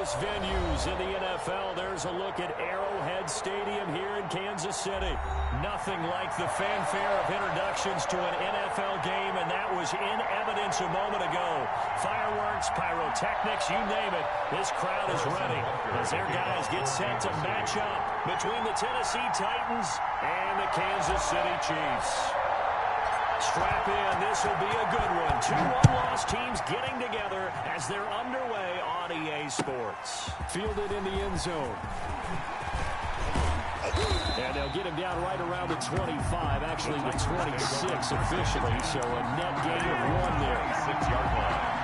famous venues in the NFL. There's a look at Arrowhead Stadium here in Kansas City. Nothing like the fanfare of introductions to an NFL game, and that was in evidence a moment ago. Fireworks, pyrotechnics, you name it. This crowd is ready as their guys get set to match up between the Tennessee Titans and the Kansas City Chiefs. Strap in, this will be a good one. Two one-loss teams getting together as they're underway on EA Sports. Fielded in the end zone. And they'll get him down right around the 25, actually the 26 officially, so a net gain of 1 there. 6-yard line.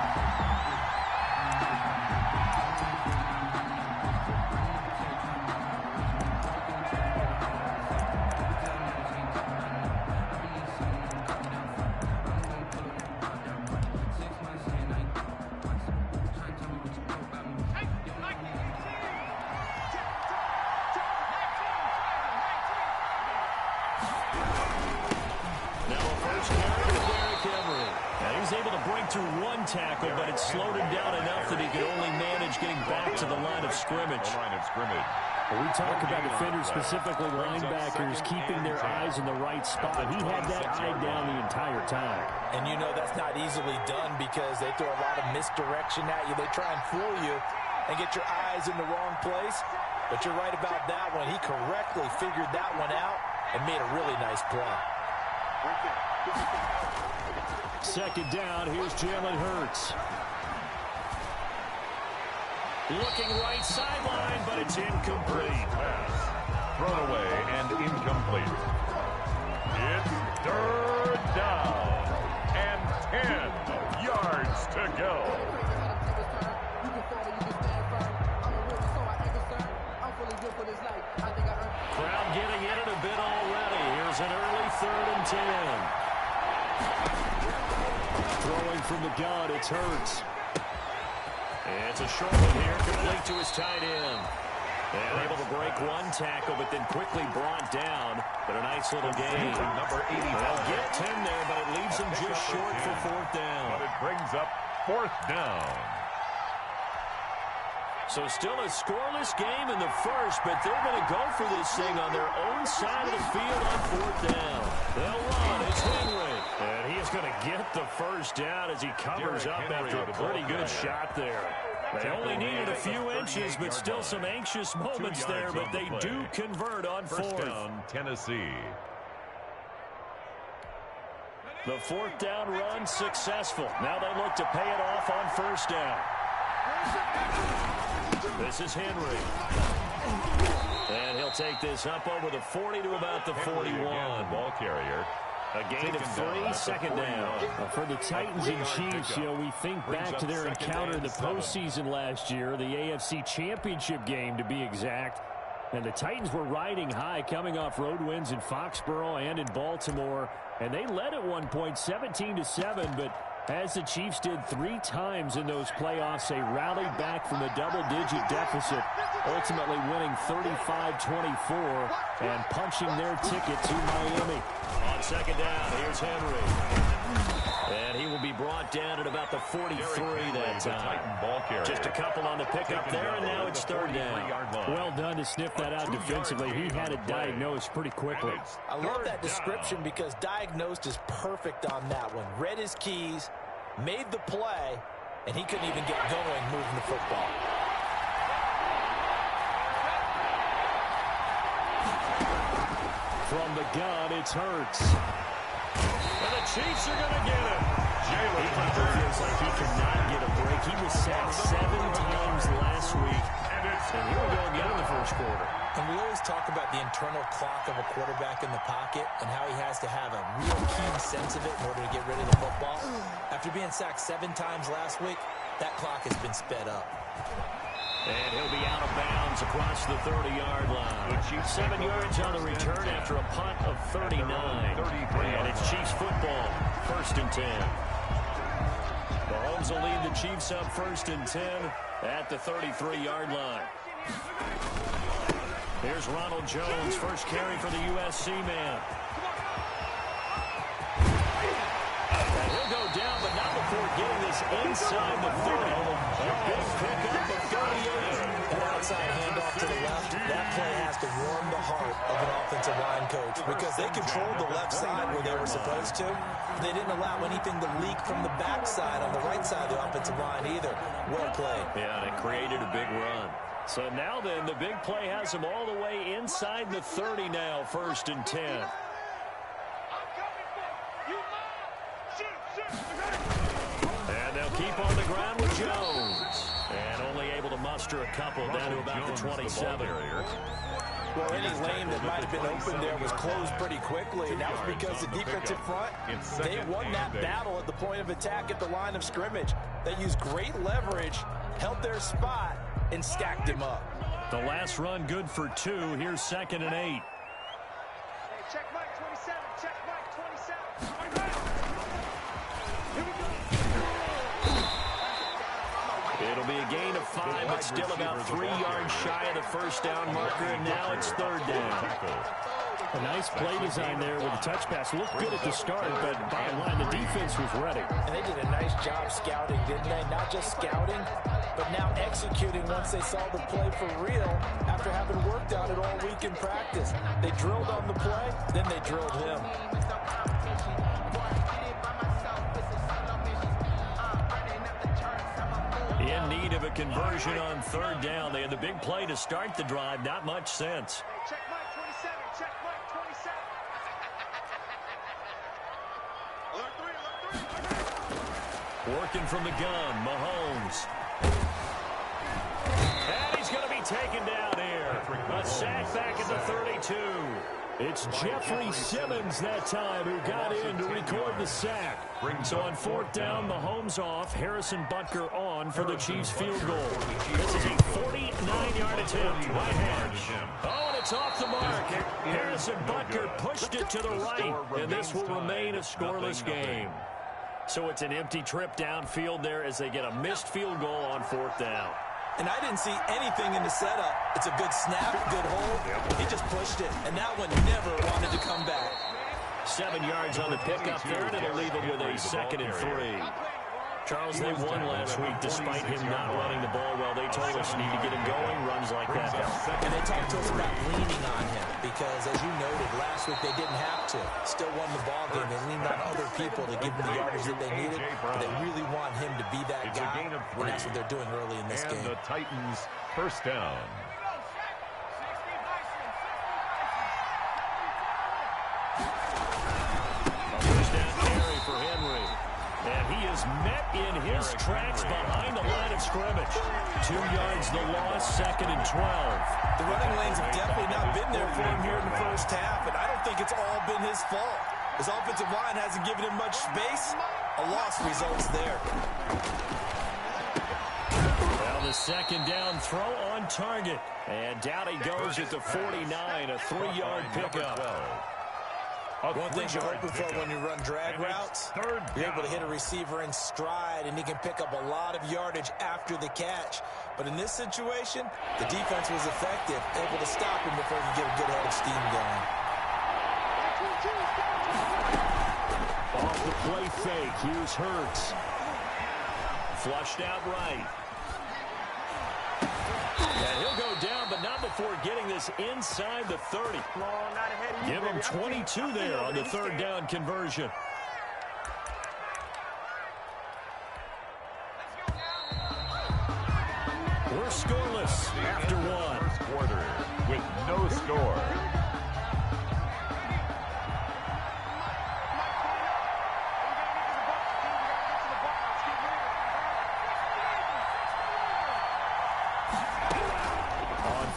Tackle, but it slowed him down enough that he could only manage getting back to the line of scrimmage. Well, we talk about defenders, specifically linebackers, keeping their eyes in the right spot. He had that eye down the entire time. And you know that's not easily done because they throw a lot of misdirection at you. They try and fool you and get your eyes in the wrong place. But you're right about that one. He correctly figured that one out and made a really nice play. Second down, here's Jalen Hurts. Looking right sideline, but it's incomplete. Thrown away and incomplete. It's third down and 10 yards to go. Crowd getting in it a bit already. Here's an early 3rd and 10. Throwing from the gun, it's Hurts. It's a short one here, complete to his tight end. And able to break one tackle, but then quickly brought down. But a nice little gain. Number 80. They'll get 10 there, but it leaves him just short for 4th down. But it brings up 4th down. So still a scoreless game in the first, but they're going to go for this thing on their own side of the field on 4th down. They'll run. It's Henry. And he is going to get the first down as he covers up after a pretty good shot there. They only needed a few inches, but still some anxious moments there, but they do convert on 4th. Down, Tennessee. The 4th down run successful. Now they look to pay it off on 1st down. This is Henry. And he'll take this up over the 40 to about the 41. Ball carrier. A gain of 3, 2nd down. For the Titans and Chiefs, we think back to their encounter in the postseason last year, the AFC Championship game to be exact. And the Titans were riding high, coming off road wins in Foxborough and in Baltimore. And they led at one point 17-7, but as the Chiefs did 3 times in those playoffs, they rallied back from a double-digit deficit, ultimately winning 35-24 and punching their ticket to Miami. On 2nd down, here's Henry. And he will be brought down at about the 43 that time. Just a couple on the pickup there, and now it's 3rd down. Well done to sniff that out defensively. He had it diagnosed pretty quickly. I love that description because diagnosed is perfect on that one. Read his keys, made the play, and he couldn't even get going moving the football. From the gun, it's Hurts. And the Chiefs are going to get him. He probably feels like he cannot get a break. He was sacked 7 times last week. And here we go again in the first quarter. And we always talk about the internal clock of a quarterback in the pocket and how he has to have a real keen sense of it in order to get rid of the football. After being sacked 7 times last week, that clock has been sped up. And he'll be out of bounds across the 30-yard line. 7 yards on the return after a punt of 39. And it's Chiefs football, 1st and 10. Mahomes will lead the Chiefs up 1st and 10 at the 33-yard line. Here's Ronald Jones, first carry for the USC man. And he'll go down, but not before getting this inside the 30. A big pickup of 38. offensive line coach, because they controlled the left side where they were supposed to. They didn't allow anything to leak from the backside on the right side of the offensive line either. Well played. Yeah, and it created a big run. So now then, the big play has them all the way inside the 30 now, 1st and 10. And they'll keep on the ground with Jones. And only able to muster a couple down to about the 27. Well, any lane that might have been open there was closed pretty quickly, and that was because the defensive front, they won that battle at the point of attack at the line of scrimmage. They used great leverage, held their spot, and stacked him up. The last run good for 2. Here's 2nd and 8. Hey, check Mike 27. Check Mike 27. It'll be a gain of 5, but still about 3 yards shy of the 1st down marker, and now it's 3rd down. A nice play design there with the touch pass. Looked good at the start, but bottom line, the defense was ready. And they did a nice job scouting, didn't they? Not just scouting, but now executing once they saw the play for real after having worked on it all week in practice. They drilled on the play, then they drilled him. In need of a conversion on 3rd down. They had the big play to start the drive. Not much sense. Hey, check Mike 27. Check Mike 27. Working from the gun, Mahomes. And he's going to be taken down here. A sack back at the 32. It's Jeffrey Simmons that time who got in to record the sack. So on 4th down, Mahomes off, Harrison Butker on for the Chiefs field goal. This is a 49-yard attempt. Right hand. Oh, and it's off the mark. Harrison Butker pushed it to the right, and this will remain a scoreless game. So it's an empty trip downfield there as they get a missed field goal on 4th down. And I didn't see anything in the setup. It's a good snap, good hold. He just pushed it, and that one never wanted to come back. 7 yards on the pickup there, and it'll leave them with a 2nd and 3. Charles, they won last week despite him not running the ball well. They told us need to get him going, runs like that. And they talked to us about leaning on him because, as you noted, last week they didn't have to. Still won the ball game. They leaned on other people to give them the yardage that they needed, but they really want him to be that guy, and that's what they're doing early in this game. And the Titans 1st down. First down carry for Henry. And he is met in his tracks behind the line of scrimmage. 2 yards the loss, 2nd and 12. The running lanes have definitely not been there for him here in the first half, and I don't think it's all been his fault. His offensive line hasn't given him much space. A loss results there. Well, the 2nd down throw on target. And down he goes at the 49, a 3-yard pickup. One thing you're hoping for when you run drag routes, you're able to hit a receiver in stride, and he can pick up a lot of yardage after the catch. But in this situation, the defense was effective, able to stop him before he could get a good head of steam going. Off the play fake, here's Hurts. Flushed out right. And he'll go down, but not before getting this inside the 30. Give him 22 there on the 3rd down conversion. We're scoreless after 1. First quarter with no score.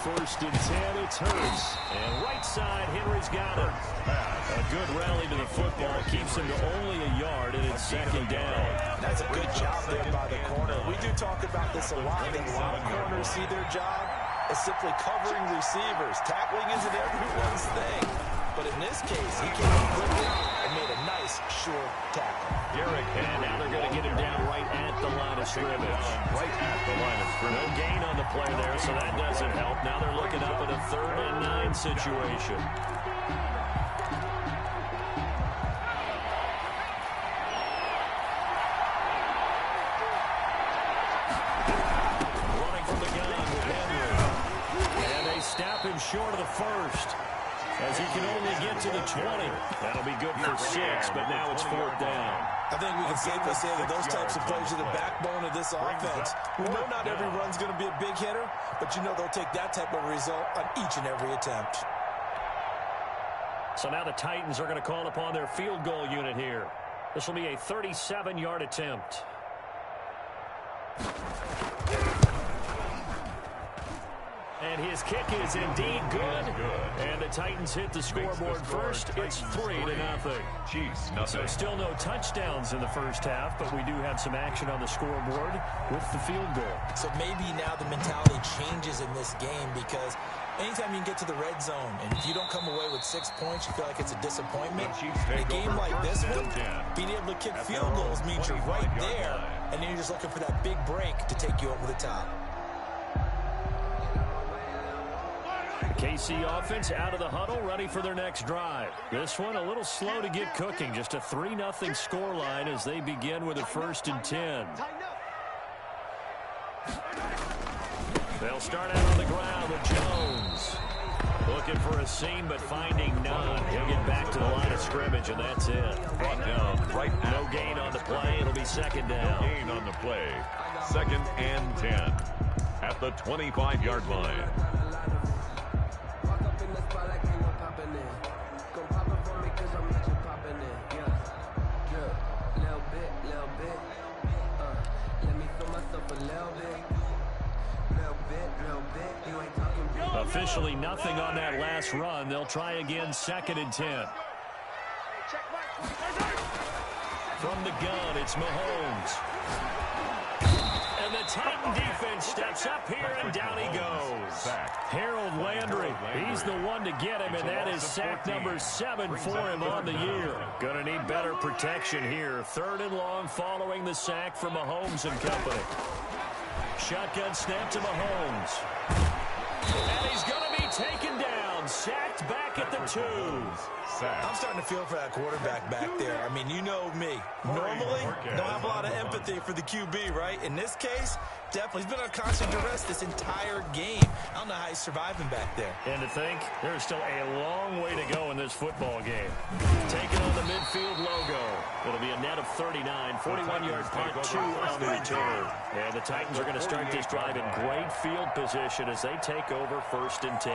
First and 10, it's Hurts. And right side, Henry's got it. A good rally to the football keeps him to only a yard, and it's 2nd down. That's a good job there by the corner. We do talk about this a lot. A lot of corners see their job as simply covering receivers. Tackling isn't everyone's thing. But in this case, he came in quickly and made a nice, short tackle. And now they're going to get him down right at the line of scrimmage. Right at the line of scrimmage. No gain on the play there, so that doesn't help. Now they're looking up at a 3rd and 9 situation. Running from the gun with Henry. And they stop him short of the 1st. as he can only get to the 20. That'll be good for 6, but now it's 4th down. I think we can safely say that those types of plays are the backbone of this offense. We know not every run's going to be a big hitter, but you know they'll take that type of result on each and every attempt. So now the Titans are going to call upon their field goal unit here. This will be a 37-yard attempt. And his kick is indeed good. And the Titans hit the scoreboard first. It's 3-0. Chiefs, So still no touchdowns in the first half, but we do have some action on the scoreboard with the field goal. So maybe now the mentality changes in this game because anytime you can get to the red zone, and if you don't come away with 6 points, you feel like it's a disappointment. In a game like this one, being able to kick field goals means you're right there, and then you're just looking for that big break to take you over the top. KC offense out of the huddle, ready for their next drive. This one a little slow to get cooking. Just a 3-0 scoreline as they begin with a 1st and 10. They'll start out on the ground with Jones. Looking for a seam, but finding none. He'll get back to the line of scrimmage, and that's it. Brought down right No gain on the play. It'll be 2nd down. No gain on the play. 2nd and 10 at the 25-yard line. Officially nothing on that last run. They'll try again, 2nd and 10. From the gun, it's Mahomes. And the Titan defense steps up here, and down he goes. Harold Landry, he's the one to get him, and that is sack number 7 for him on the year. Gonna need better protection here. 3rd and long following the sack from Mahomes and company. Shotgun snap to Mahomes. And he's going to be taken down, sacked back at the 2. I'm starting to feel for that quarterback back there. I mean, you know me. Normally, don't have a lot of empathy for the QB, right? In this case, definitely. He's been on constant duress this entire game. I don't know how he's surviving back there. And to think, there's still a long way to go in this football game. Taking on the midfield logo. It'll be a net of 39, 41-yard punt, 2 on the return. And the Titans are going to start this drive in great field position as they take over 1st and 10.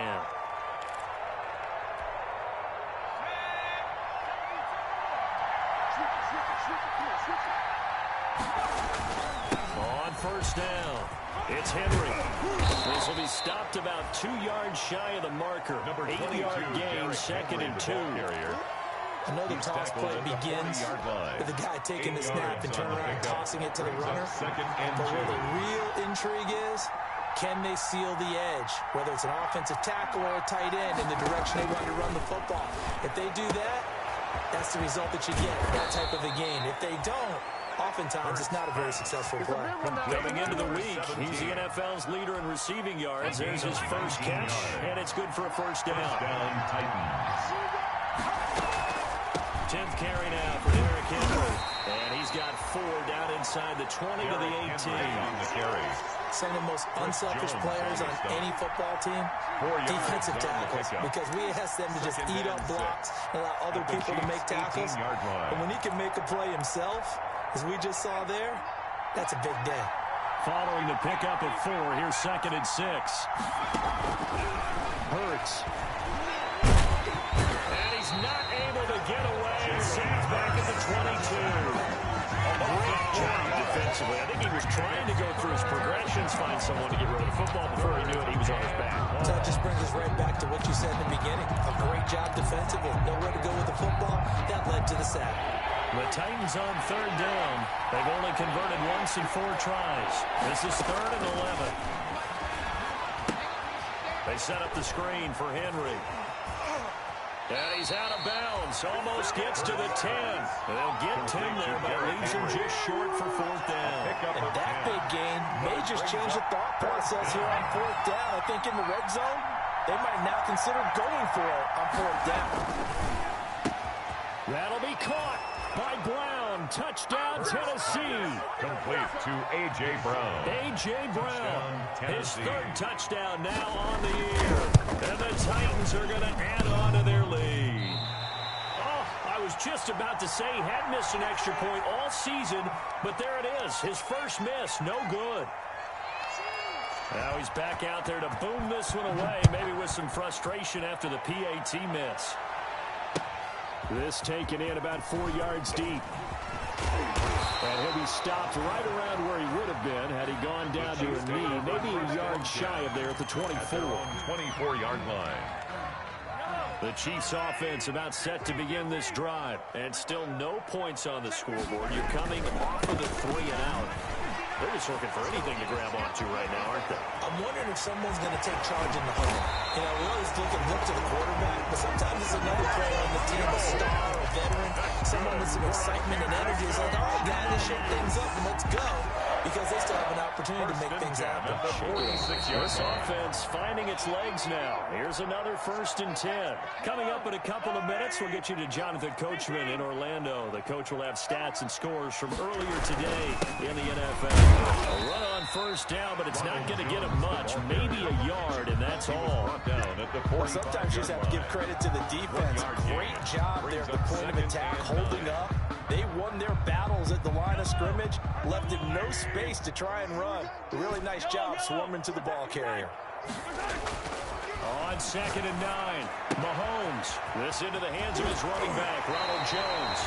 On 1st down, it's Henry. This will be stopped about 2 yards shy of the marker. 8-yard gain, 2nd and 2. I know the toss play begins with the guy taking the snap and turning around and tossing it to the runner. But where the real intrigue is, can they seal the edge? Whether it's an offensive tackle or a tight end in the direction they want to run the football. If they do that, that's the result that you get, that type of a gain. If they don't, oftentimes it's not a very successful play. Coming into the week, he's the NFL's leader in receiving yards. There's his first catch, and it's good for a 1st down. 10th carry now for Derrick Henry. And he's got 4 down inside the 20 to the 18. Some of the most unselfish players on any football team, defensive tackles, because we ask them to just eat up blocks and allow other people to make tackles. And when he can make a play himself, as we just saw there, that's a big day. Following the pickup of 4, here's 2nd and 6. Hurts. And he's not able to get away. Sacked back at the 22. Great job defensively. I think he was trying to go through his progressions, find someone to get rid of the football. Before he knew it, he was on his back. So that just brings us right back to what you said in the beginning. A great job defensively. Nowhere to go with the football. That led to the sack. The Titans on 3rd down. They've only converted once in 4 tries. This is 3rd and 11. They set up the screen for Henry. And he's out of bounds. Almost gets to the 10. They'll get Tim there, but leaves him just short for 4th down. And that big gain may just change the thought process here on 4th down. I think in the red zone, they might now consider going for it on 4th down. That'll be caught by Brown. touchdown, Tennessee. Complete to A.J. Brown. A.J. Brown, his third touchdown now on the year. And the Titans are going to add on to their lead. Oh, I was just about to say he had missed an extra point all season, but there it is. His first miss, no good. Now he's back out there to boom this one away, maybe with some frustration after the PAT miss. This taken in about 4 yards deep. And he'll be stopped right around where he would have been had he gone down to a knee, maybe a yard shy of there at the 24. 24-yard line. The Chiefs offense about set to begin this drive, and still no points on the scoreboard. You're coming off of the 3 and out. They're just looking for anything to grab onto right now, aren't they? I'm wondering if someone's going to take charge in the huddle. You know, we always look to the quarterback, but sometimes it's another player on the team, a star, a veteran, someone with some excitement and energy. It's like, all right, guys, let's shake things up and let's go, because they still have an opportunity to make things happen. This offense finding its legs now. Here's another 1st and 10. Coming up in a couple of minutes, we'll get you to Jonathan Coachman in Orlando. The coach will have stats and scores from earlier today in the NFL. A run on 1st down, but it's not going to get him much. Maybe a yard, and that's all. Well, sometimes you just have to give credit to the defense. Great job there at the point of attack, holding up. They won their battles at the line of scrimmage, left him no space to try and run. Really nice job swarming to the ball carrier. On 2nd and 9, Mahomes. This into the hands of his running back, Ronald Jones.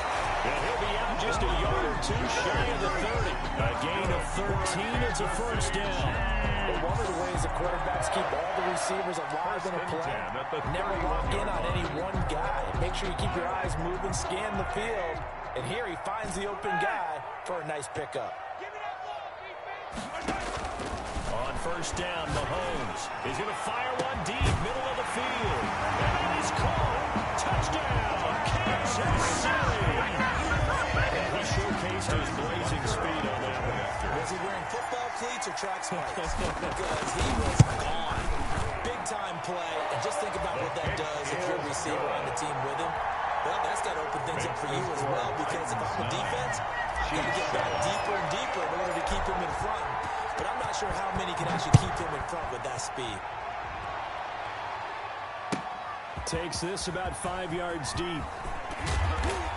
And he'll be out just a yard or 2 shy of the 30. A gain of 13. It's a 1st down. But one of the ways the quarterbacks keep all the receivers alive in a play, never lock in on any one guy. Make sure you keep your eyes moving, scan the field. And here he finds the open guy for a nice pickup. On 1st down, Mahomes is going to fire one deep, middle of the field. And it is caught. Touchdown, Kansas City. And he showcased his blazing speed on that one. Was he wearing football cleats or track spikes? Because he was gone. Big-time play. And just think about what that does if you're a receiver on the team with him. Well, that's got to open things up for you as well, because if I'm a defense, I've got to get back deeper and deeper in order to keep him in front. But I'm not sure how many can actually keep him in front with that speed. Takes this about 5 yards deep.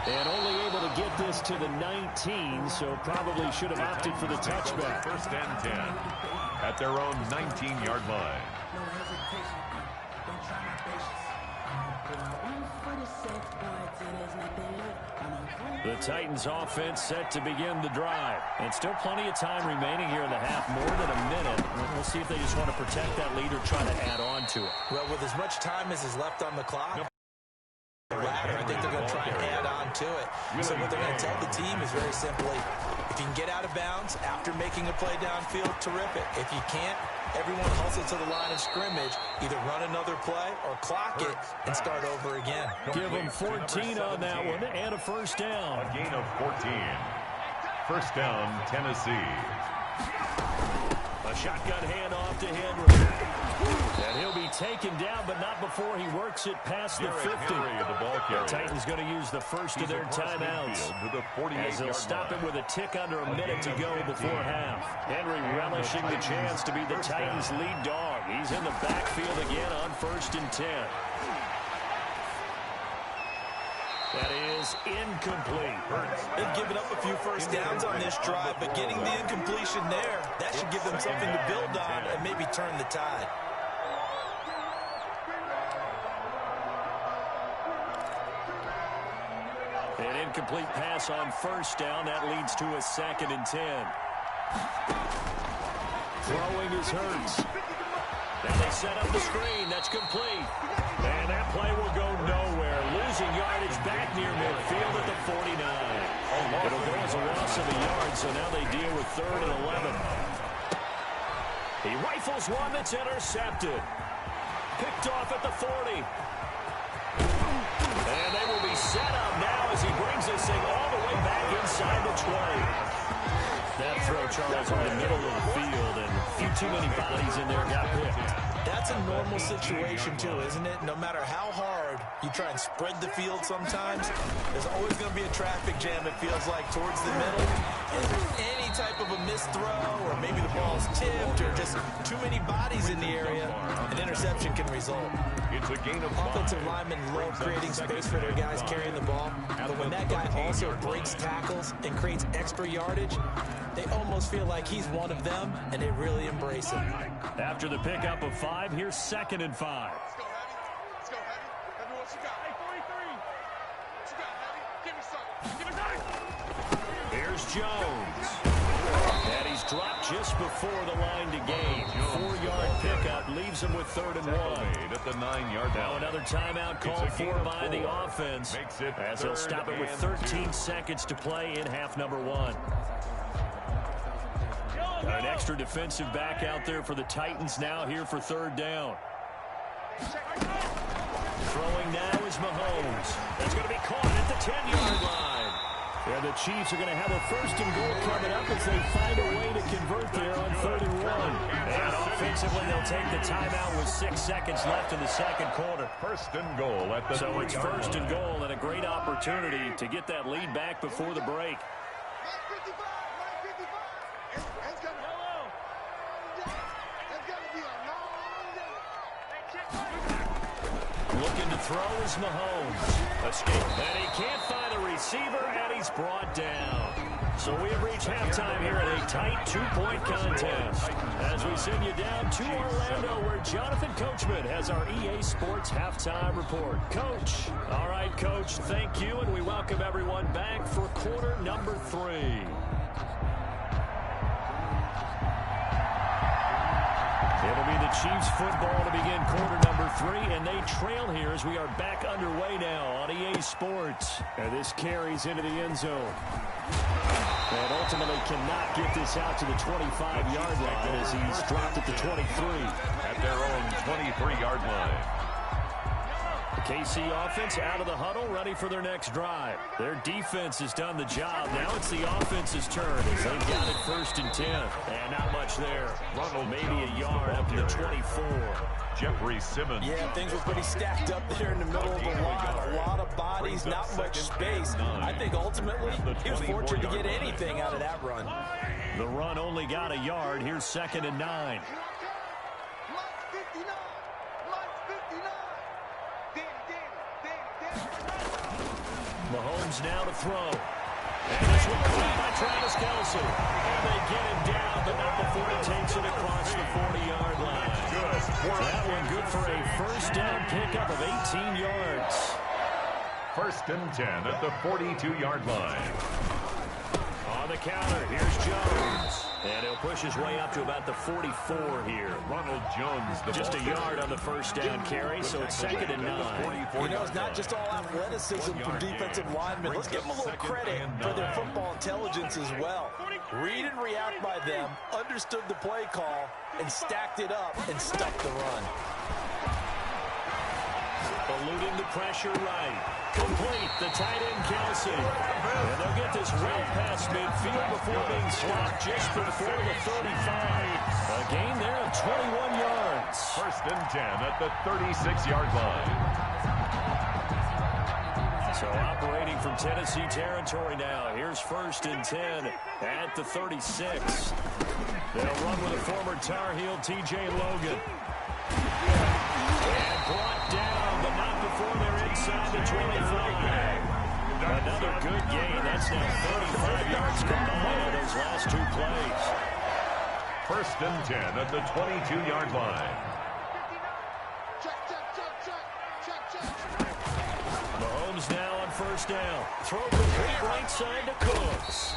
And only able to get this to the 19, so probably should have opted for the touchback. 1st and 10 at their own 19-yard line. The Titans offense set to begin the drive. And still plenty of time remaining here in the half, more than a minute. We'll see if they just want to protect that lead or try to add on to it. Well, with as much time as is left on the clock, I think they're going to try and add on to it. So what they're going to tell the team is very simply, if you can get out of bounds after making a play downfield, terrific. If you can't, everyone hustle to the line of scrimmage, either run another play or clock it and start over again. Give them 14 on that one and a 1st down. A gain of 14. 1st down, Tennessee. A shotgun handoff to Henry. And he'll be taken down, but not before he works it past the 50. The Titans going to use the first of their timeouts, as they'll stop him with a tick under a minute to go before half. Henry relishing the chance to be the Titans' lead dog. He's in the backfield again on 1st and 10. That is incomplete. They've given up a few 1st downs on this drive, but getting the incompletion there, that should give them something to build on and maybe turn the tide. An incomplete pass on 1st down. That leads to a 2nd and 10. Throwing is Hurts. And they set up the screen. That's complete. And that play will go nowhere. Losing yardage back near midfield at the 49. It'll go as a loss of a yard, so now they deal with 3rd and 11. He rifles one that's intercepted. Picked off at the 40. And they will be set up now as he brings this thing all the way back inside the 20. That throw, Charles, in the middle of the field, and a few too many bodies in there got picked. That's a normal situation, too, isn't it? No matter how hard you try and spread the field sometimes, there's always going to be a traffic jam, it feels like, towards the middle. And any type of a missed throw, or maybe the ball's tipped, or just too many bodies in the area, an interception can result. It's a gain of 5. Offensive linemen love creating space for their guys carrying the ball. But when that guy also breaks tackles and creates extra yardage, they almost feel like he's one of them, and they really embrace it. After the pickup of 5, here's 2nd and 5. Let's go, Heavy. Let's go, Heavy. Heavy, what you got? Hey, 43. What you got, Heavy? Give me something. Give me something. Here's Jones. And he's dropped just before the line to gain. 4-yard pickup leaves him with 3rd and 1. At the 9-yard Now line. another timeout called for by the offense, as they'll stop it with 13 seconds to play in half number 1. An extra defensive back out there for the Titans now here for 3rd down. Throwing now is Mahomes. That's going to be caught at the 10-yard line. And the Chiefs are going to have a 1st and goal coming up as they find a way to convert there on 3rd and 1. And offensively, they'll take the timeout with 6 seconds left in the 2nd quarter. 1st and goal at the 3-yard line. So it's 1st and goal and a great opportunity to get that lead back before the break. Looking to throw is Mahomes. Escape. And he can't find a receiver, and he's brought down. So we have reached halftime here at a tight 2-point contest. As we send you down to Orlando, where Jonathan Coachman has our EA Sports halftime report. Coach. All right, Coach, thank you, and we welcome everyone back for quarter number 3. It'll be the Chiefs football to begin quarter number 3, and they trail here as we are back underway now on EA Sports. And this carries into the end zone. And ultimately cannot get this out to the 25-yard line as he's dropped at the 23. At their own 23-yard line. The KC offense out of the huddle, ready for their next drive. Their defense has done the job. Now it's the offense's turn as they've got it 1st and 10. And not much there. Ronald Maybe Jones, a yard up to the 24. Jeffrey Simmons. Yeah, things were pretty stacked up there in the middle of the line. A lot of bodies, not much space. I think ultimately he was fortunate to get anything out of that run. The run only got a yard. Here's 2nd and 9. Mahomes now to throw. And this one caught by Travis Kelce. And they get him down, but not before he takes it across the 40-yard line. That one good for a 1st down pickup of 18 yards. 1st and 10 at the 42-yard line. On the counter, here's Jones. And he'll push his way up to about the 44 here. Ronald Jones. Just a yard on the 1st down carry, so it's 2nd and 9. You know, it's not just all athleticism from defensive linemen. Let's give them a little credit for their football intelligence as well. Read and react by them, understood the play call, and stacked it up and stuck the run. Eluding the pressure right. Complete, the tight end Kelce. And they'll get this well past midfield before being stopped just before the 35. A gain there of 21 yards. 1st and 10 at the 36-yard line. So operating from Tennessee territory now. Here's 1st and 10 at the 36. They'll run with a former Tar Heel, T.J. Logan. And brought down, but not before they're inside the 25. Another good gain. That's now 35 yards combined on those last 2 plays. 1st and 10 at the 22-yard line. Mahomes now on 1st down. Throw complete right side to Cooks.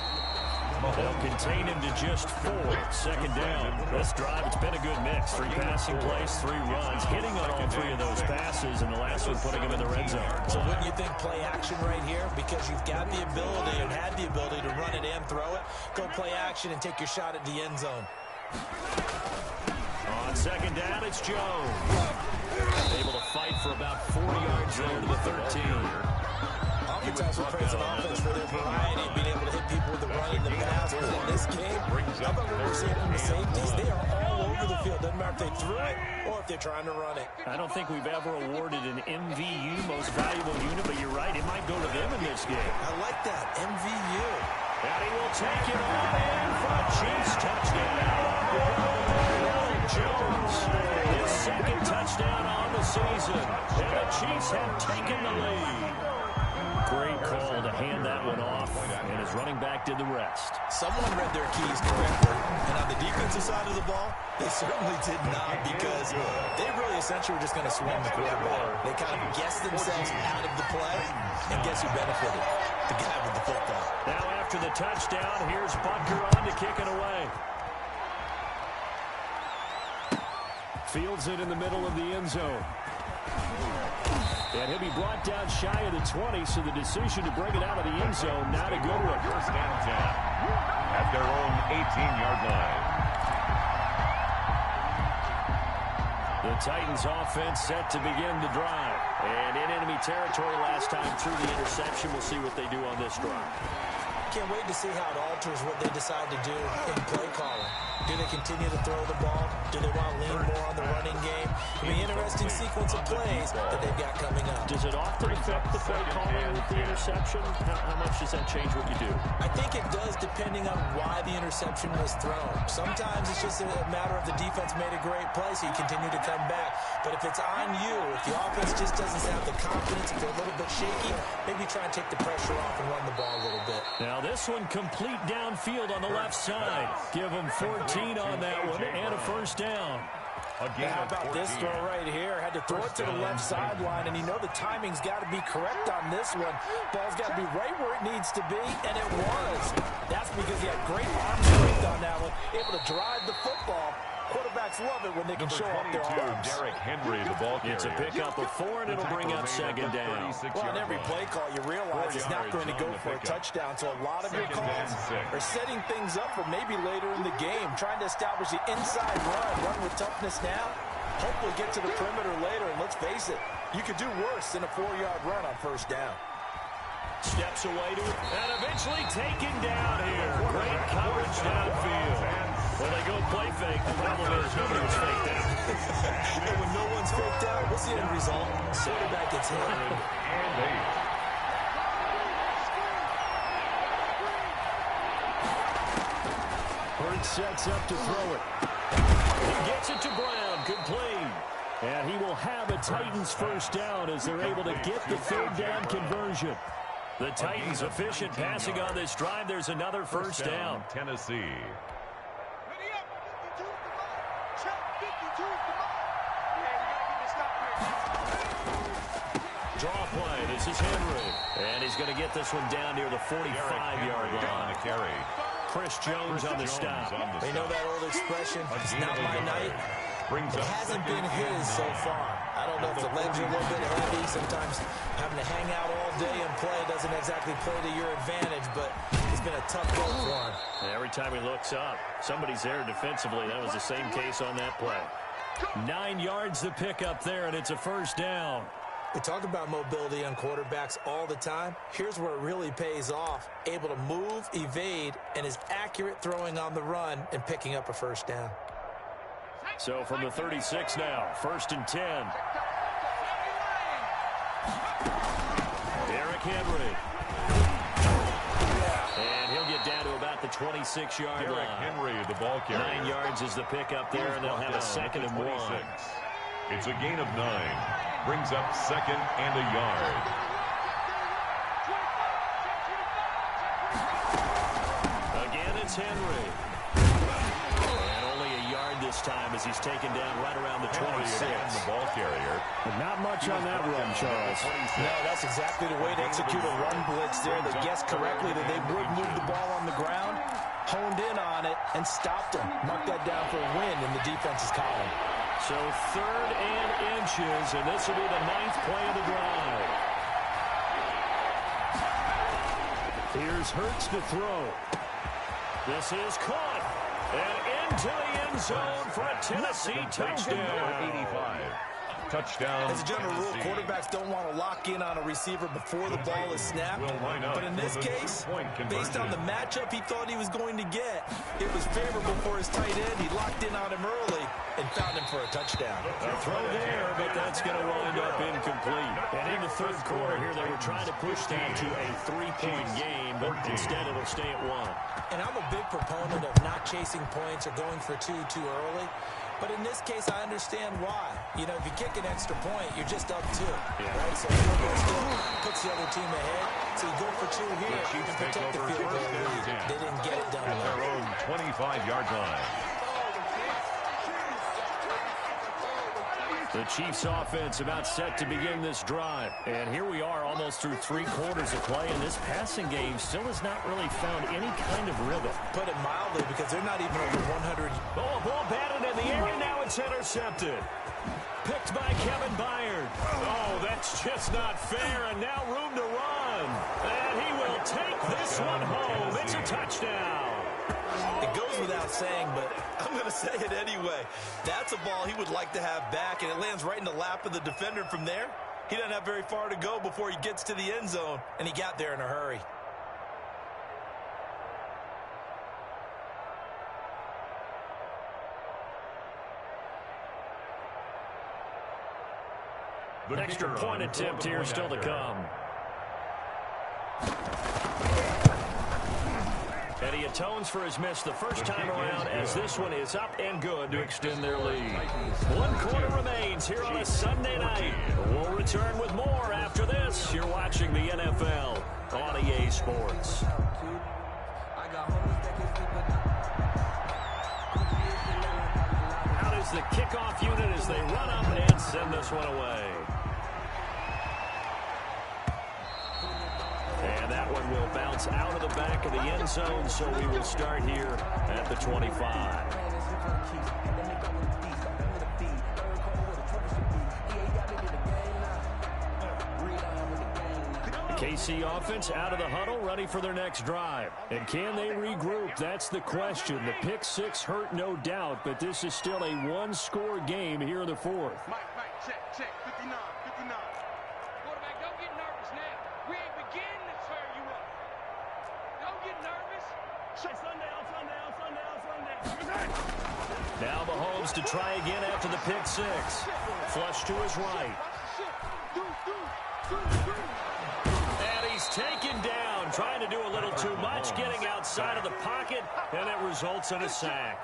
They'll contain him to just 4. 2nd down. This drive, it's been a good mix. 3 passing plays, 3 runs. Hitting on all 3 of those passes, and the last one putting him in the red zone. So wouldn't you think play action right here? Because you've got the ability and had the ability to run it and throw it. Go play action and take your shot at the end zone. On 2nd down, it's Jones. Able to fight for about 40 yards there to the 13. Oftentimes we praise an offense for their variety, being able to hit people with the run and the pass. But in this game, how about what we're seeing from the safeties? They are all over the field. Doesn't matter if if they threw it or if they're trying to run it. I don't think we've ever awarded an MVU, most valuable unit, but you're right, it might go to them in this game. I like that, MVU. And he will take it on in for a Chiefs touchdown. Jones, his second touchdown on the season. And the Chiefs have taken the lead. Great call to hand that one off, and his running back did the rest. Someone read their keys correctly, and on the defensive side of the ball, they certainly did not, because they really essentially were just going to swing the quarterback. They kind of guessed themselves out of the play, and guess who benefited? The guy with the football. Now after the touchdown, here's Butker on to kick it away. Fields it in the middle of the end zone. And he'll be brought down shy of the 20, so the decision to bring it out of the end zone now to go to a first and 10 at their own 18-yard line. The Titans offense set to begin the drive. And in enemy territory last time through the interception. We'll see what they do on this drive. Can't wait to see how it alters what they decide to do in play calling. Do they continue to throw the ball? Do they want to lean more on the running game? It'll be an interesting sequence of plays that they've got coming up. Does it often affect the play calling with the interception? How much does that change what you do? I think it does, depending on why the interception was thrown. Sometimes it's just a matter of the defense made a great play, so you continue to come back. But if it's on you, if the offense just doesn't have the confidence, if they're a little bit shaky, maybe try and take the pressure off and run the ball a little bit. Now this one complete downfield on the left side. Give them 14 on that one and a first down. How about this throw right here? Had to throw it to the left sideline, and you know the timing's got to be correct on this one. Ball's got to be right where it needs to be, and it was. That's because he had great arm strength on that one, able to drive the football. Quarterbacks love it when they can show off their arms. Derrick Henry, the ball carrier. It's a pickup of 4, and it'll bring up second down. Well, on every play call, you realize it's not going to go for a touchdown, so a lot of your calls are setting things up for maybe later in the game, trying to establish the inside run with toughness now, hopefully get to the perimeter later, and let's face it, you could do worse than a 4-yard run on first down. Steps away to it, and eventually taken down here. Great coverage downfield. Well, they go play fake. The problem is nobody was faked out. And when no one's faked out, what's the end result? Quarterback gets hit. And 8. Hurts sets up to throw it. He gets it to Brown. Complete. And he will have a Titans first down as they're able to get the third down conversion. The Titans efficient passing on this drive. There's another first down. Tennessee. Draw play. This is Henry. And he's going to get this one down near the 45-yard line. Carry. Chris Jones on the stop. You know that old expression, it's not my night. It hasn't been his so far. I don't know if the legs are a little bit heavy. Sometimes having to hang out all day and play doesn't exactly play to your advantage, but it's been a tough go for him. And every time he looks up, somebody's there defensively. That was the same case on that play. 9 yards to pick up there, and it's a first down. We talk about mobility on quarterbacks all the time. Here's where it really pays off. Able to move, evade, and is accurate throwing on the run and picking up a first down. So from the 36 now, 1st and 10. Derrick Henry. And he'll get down to about the 26-yard line. Derrick Henry, the ball carrier. 9 yards is the pickup there, and they'll have a 2nd and 1. It's a gain of 9. Brings up 2nd and a yard. Again, it's Henry. And only a yard this time as he's taken down right around the 26. The ball carrier. But not much on that run, Charles. No, that's exactly the way to execute a run blitz there. They guessed correctly that they would move the ball on the ground, honed in on it, and stopped him. Marked that down for a win in the defense's column. So 3rd and inches, and this will be the 9th play of the drive. Here's Hurts to throw. This is caught. And into the end zone for a Tennessee touchdown. 85. Touchdown. As a general rule, quarterbacks don't want to lock in on a receiver before the ball is snapped. But in this case, based on the matchup he thought he was going to get, it was favorable for his tight end. He locked in on him early, and and found him for a touchdown. A throw there, but that's going to wind up incomplete. And in the third quarter here, they were trying to push that to a 3-point game, but instead it'll stay at 1. And I'm a big proponent of not chasing points or going for two too early. But in this case, I understand why. You know, if you kick an extra point, you're just up 2. Yeah. Right? So field goal still puts the other team ahead. So you go for 2 here and protect the field goal lead. They didn't get it done at their own 25-yard line. The Chiefs offense about set to begin this drive. And here we are almost through 3 quarters of play, and this passing game still has not really found any kind of rhythm. Put it mildly, because they're not even over 100. Oh, ball batted in the air, and now it's intercepted. Picked by Kevin Byard. Oh, that's just not fair, and now room to run. And he will take this one home. It's a touchdown. It goes without saying, but I'm going to say it anyway. That's a ball he would like to have back, and it lands right in the lap of the defender. From there, he doesn't have very far to go before he gets to the end zone, and he got there in a hurry. Extra point attempt here still to come. And he atones for his miss the first time around, as this one is up and good to extend their lead. 1 quarter remains here on a Sunday night. We'll return with more after this. You're watching the NFL on EA Sports. Out is the kickoff unit as they run up and send this one away. And that one will bounce out of the back of the end zone, so we will start here at the 25. KC offense out of the huddle, ready for their next drive. And can they regroup? That's the question. The pick 6 hurt, no doubt, but this is still a 1-score game here in the 4th. Mike, check, 59. Quarterback, don't get nervous now. We ain't beginning to tear you up. Don't get nervous. Sundown. Now Mahomes to try again after the pick 6. Flush to his right. And he's taken down, trying to do a little too much, getting outside of the pocket, and it results in a sack.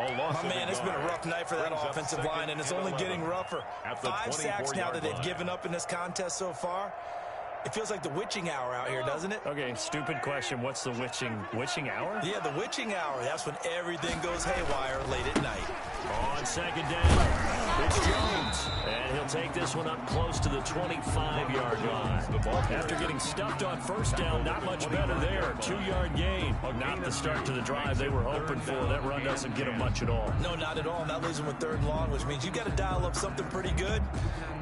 Oh, man, it's been a rough night for that offensive line, and it's only getting rougher. 5 sacks now that they've given up in this contest so far. It feels like the witching hour out here, doesn't it? Okay, stupid question. What's the witching hour? Yeah, the witching hour. That's when everything goes haywire late at night. On second down, it's Jones. And he'll take this one up close to the 25-yard line. After getting stuffed on first down, not much better there. 2-yard gain. Not the start to the drive they were hoping for. That run doesn't get them much at all. No, not at all. And that leaves them with 3rd and long, which means you've got to dial up something pretty good.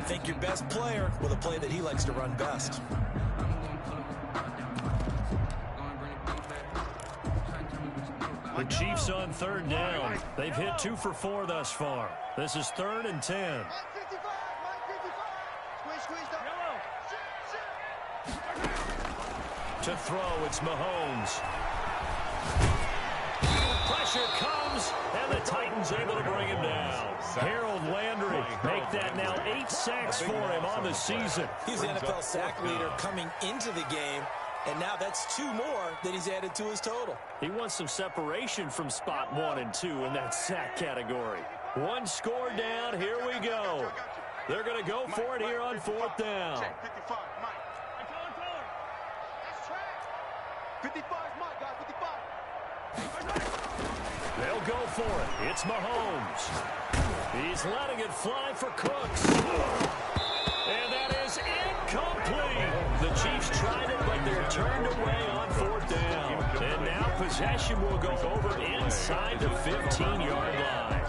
Think your best player with a play that he likes to run best. The Chiefs on 3rd down. They've hit 2 for 4 thus far. This is 3rd and 10. To throw, it's Mahomes. Pressure comes, and the Titans able to bring him down. Harold Landry make that now 8 sacks for him on the season. He's the NFL sack leader coming into the game, and now that's 2 more that he's added to his total. He wants some separation from spot 1 and 2 in that sack category. 1 score down, here we go. They're going to go for it here on 4th down. Check, 55, Mike. 55 is Mike, guys, 55. They'll go for it. It's Mahomes. He's letting it fly for Cooks. And that is incomplete. The Chiefs tried it, but they're turned away on 4th down. And now possession will go over inside the 15-yard line.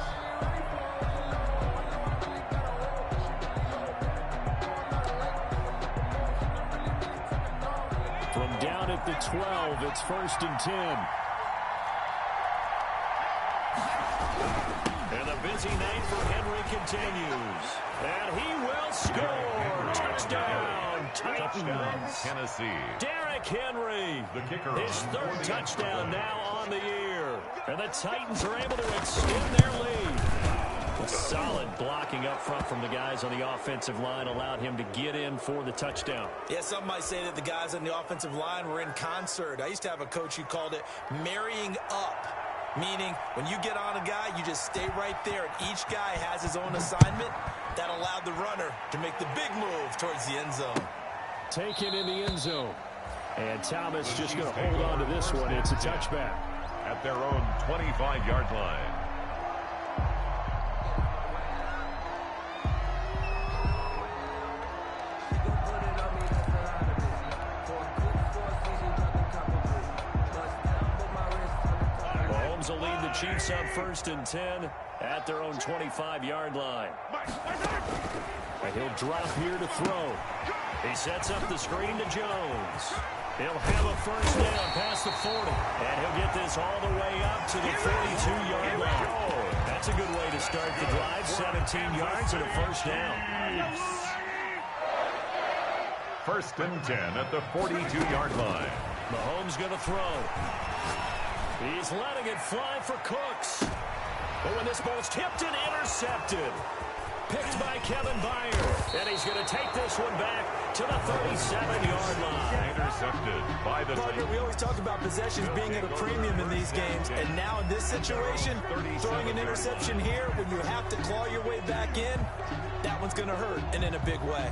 From down at the 12, it's 1st and 10. And the busy night for Henry continues. And he will score. Touchdown, Titans. Tennessee. Derrick Henry. The kicker. His 3rd touchdown now on the year. And the Titans are able to extend their lead. Solid blocking up front from the guys on the offensive line allowed him to get in for the touchdown. Yeah, some might say that the guys on the offensive line were in concert. I used to have a coach who called it marrying up, meaning when you get on a guy, you just stay right there, and each guy has his own assignment. That allowed the runner to make the big move towards the end zone. Taken in the end zone. And Thomas just going to hold on to this one. It's a touchback. At their own 25-yard line. Mahomes will lead the Chiefs up 1st and 10 at their own 25-yard line. And he'll drop here to throw. He sets up the screen to Jones. He'll have a first down past the 40. And he'll get this all the way up to the 42-yard line. That's a good way to start the drive. 17 yards and a first down. 1st and 10 at the 42-yard line. Mahomes going to throw. He's letting it fly for Cooks. But when this ball's tipped and intercepted. Picked by Kevin Byard. And he's going to take this one back to the 37-yard line. Intercepted by the Partner, we always talk about possessions being at a premium in these games. And now in this situation, throwing an interception here when you have to claw your way back in, that one's going to hurt, and in a big way.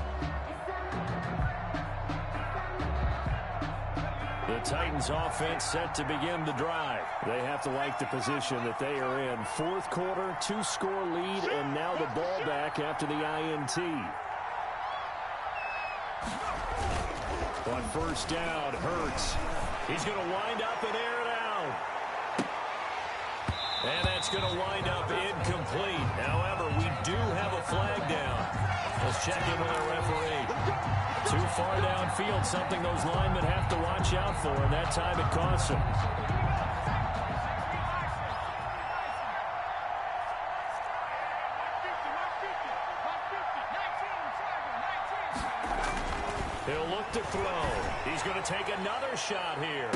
The Titans offense set to begin the drive. They have to like the position that they are in. 4th quarter, 2-score lead, and now the ball back after the INT. On 1st down, Hurts. He's going to wind up and air it out. And that's going to wind up incomplete. However, we do have a flag down. Let's check in with our referee. Too far downfield, something those linemen have to watch out for, and that time it costs them. He'll look to throw. He's going to take another shot here.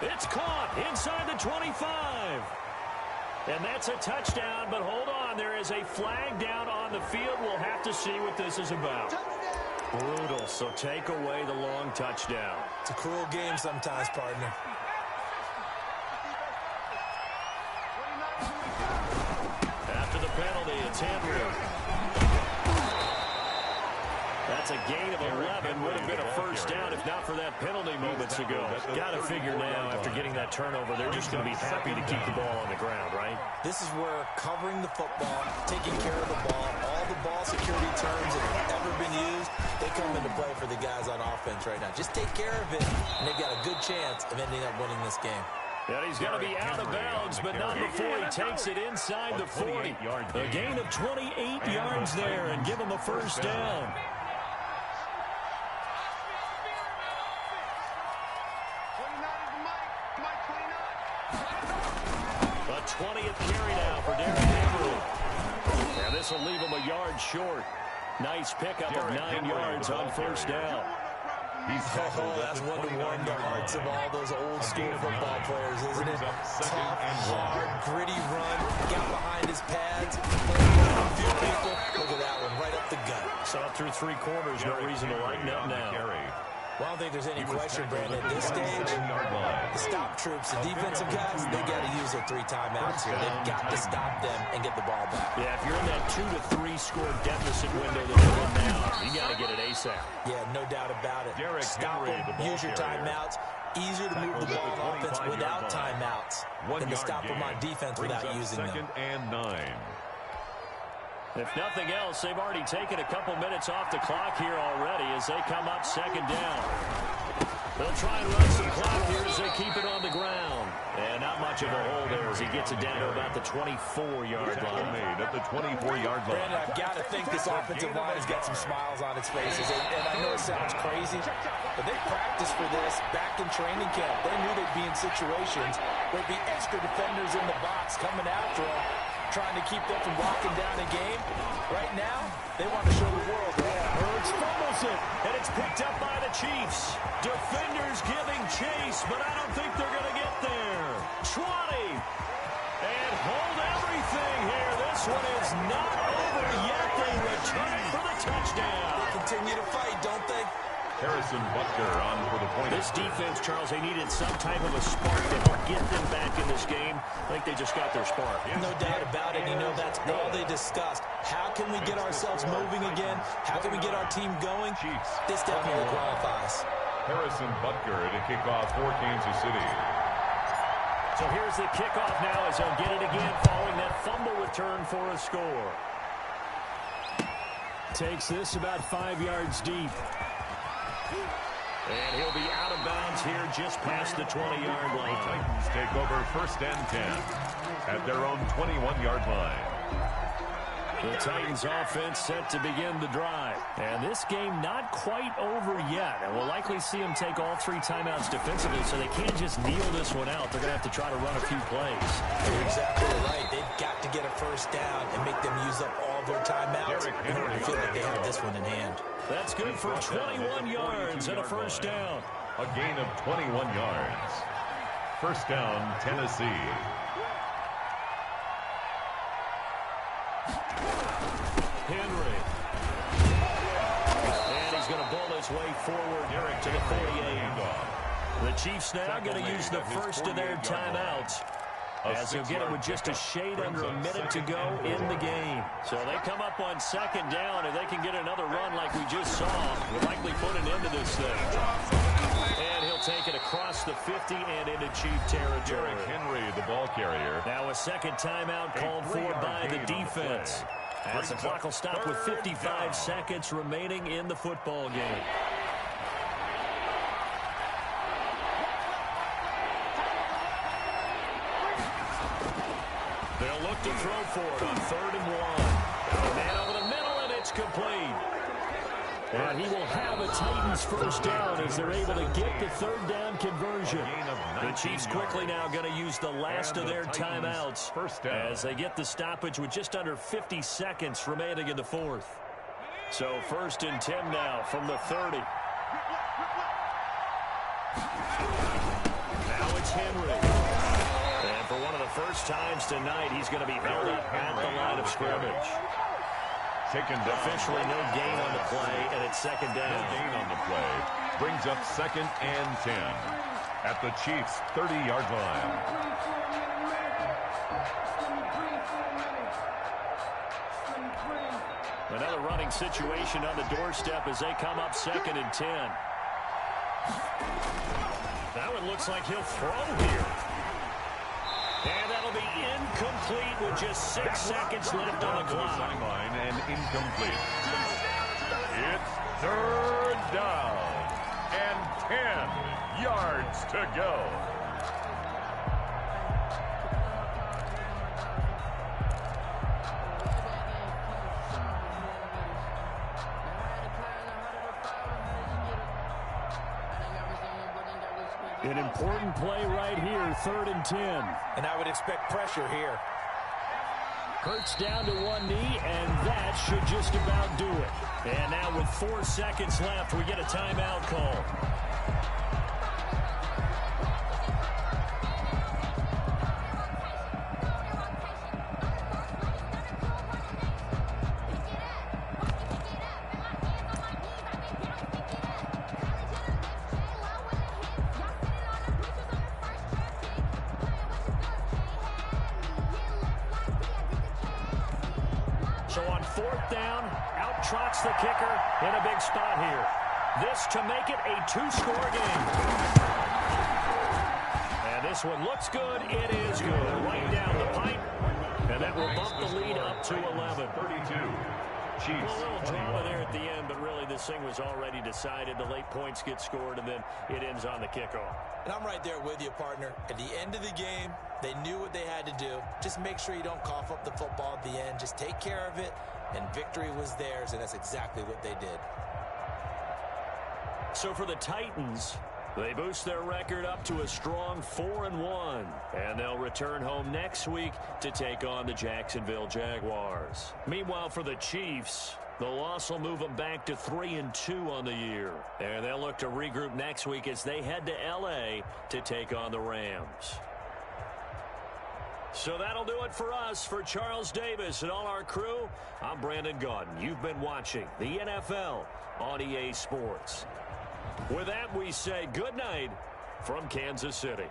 It's caught inside the 25. And that's a touchdown, but hold on. There is a flag down on the field. We'll have to see what this is about. Brutal, so take away the long touchdown. It's a cruel game sometimes, partner. After the penalty, it's Henry. That's a gain of 11. Would have been a first down if not for that penalty moments ago. Got to figure now, after getting that turnover, they're just going to be happy to keep the ball on the ground, right? This is where covering the football, taking care of the ball, all the ball security terms that have ever been used, they come into play for the guys on offense right now. Just take care of it, and they've got a good chance of ending up winning this game. And he's going to be out of bounds, but not before he takes it inside the 40. A gain of 28 yards there and give him a first down. A 20th carry now for Derrick Henry. And this will leave him a yard short. Nice pickup of 9 yards on first down. That's one to warm the hearts of all those old school football players, isn't it? Tough, hard, gritty run. Got behind his pads. A few people. Look at that one, right up the gut. Saw through 3 quarters. No reason to lighten up now. Well, I don't think there's any question, Brandon. At this stage, the stop troops, the defensive guys, they got to use their 3 timeouts here. They've got to stop them and get the ball back. Yeah, if you're in that 2 to 3 score deficit window that you're in now, you got to get it ASAP. Yeah, no doubt about it. Stop them, use your timeouts. Easier to move the ball on offense without timeouts than to stop them on defense without using them. 2nd and 9. If nothing else, they've already taken a couple minutes off the clock here already as they come up 2nd down. They'll try and run some clock here as they keep it on the ground. And not much of a hole there as he gets it down to about the 24-yard line. Made at the 24-yard line. Brandon, I've got to think this offensive line has got some smiles on its faces. And I know it sounds crazy, but they practiced for this back in training camp. They knew they'd be in situations where there'd be extra defenders in the box coming after them, trying to keep them from locking down a game. Right now, they want to show the world. Hurts fumbles it, and it's picked up by the Chiefs. Defenders giving chase, but I don't think they're going to get there. 20. And hold everything here. This this one is not over yet. They return for the touchdown. They continue to fight, don't they? Harrison Butker on for the point. This defense, Charles, they needed some type of a spark to help get them back in this game. I think they just got their spark. No doubt about it. You know, that's all they discussed. How can we get ourselves moving again? How can we get our team going? This definitely qualifies. Harrison Butker to kick off for Kansas City. So here's the kickoff now as they'll get it again following that fumble return for a score. Takes this about 5 yards deep. And he'll be out of bounds here just past the 20-yard line. The Titans take over 1st and 10 at their own 21-yard line. The Titans offense set to begin the drive. And this game not quite over yet. And we'll likely see them take all 3 timeouts defensively, so they can't just kneel this one out. They're going to have to try to run a few plays. You're exactly right. They've got to get a first down and make them use up all their timeouts in order to feel like they have this one in hand. That's good for 21 yards and a first down. A gain of 21 yards. First down, Tennessee. Henry. And he's going to bull his way forward to the 48. The Chiefs now going to use the first of their timeouts, as he'll get it with just a shade under a minute to go in the game. So they come up on 2nd down. If they can get another run like we just saw, we'll likely put an end to this thing. And he'll take it across the 50 and into Chief territory. Henry, the ball carrier. Now a second timeout called for by the defense, as the clock will stop with 55 seconds remaining in the football game. They'll look to throw for it on 3rd and 1. A man over the middle, and it's complete. And he will have a Titans first down as they're able to get the 3rd down conversion. The Chiefs quickly now going to use the last of their timeouts as they get the stoppage with just under 50 seconds remaining in the 4th. So 1st and 10 now from the 30. Now it's Henry. And for one of the first times tonight, he's going to be held up at the line of scrimmage. Taken down. Officially no gain on the play, and it's 2nd down. No gain on the play. Brings up 2nd and 10 at the Chiefs' 30-yard line. Another running situation on the doorstep as they come up 2nd and 10. That one looks like he'll throw here. And that'll be incomplete with just 6 seconds left on the clock. Sideline and incomplete. It's 3rd down and 10 yards to go. An important play right here, 3rd and 10. And I would expect pressure here. Hurts down to one knee, and that should just about do it. And now with 4 seconds left, we get a timeout call. So on 4th down, out trots the kicker in a big spot here. This to make it a 2-score game. And this one looks good. It is good. Right down the pipe. And that will bump the lead up to 11. 32. Chiefs. A little drama there at the end, but really this thing was already decided. The late points get scored, and then it ends on the kickoff. And I'm right there with you, partner. At the end of the game, they knew what they had to do. Just make sure you don't cough up the football at the end. Just take care of it, and victory was theirs, and that's exactly what they did. So for the Titans, they boost their record up to a strong 4-1, and they'll return home next week to take on the Jacksonville Jaguars. Meanwhile, for the Chiefs, the loss will move them back to 3-2 on the year, and they'll look to regroup next week as they head to L.A. to take on the Rams. So that'll do it for us. For Charles Davis and all our crew, I'm Brandon Gaudin. You've been watching the NFL on EA Sports. With that, we say good night from Kansas City.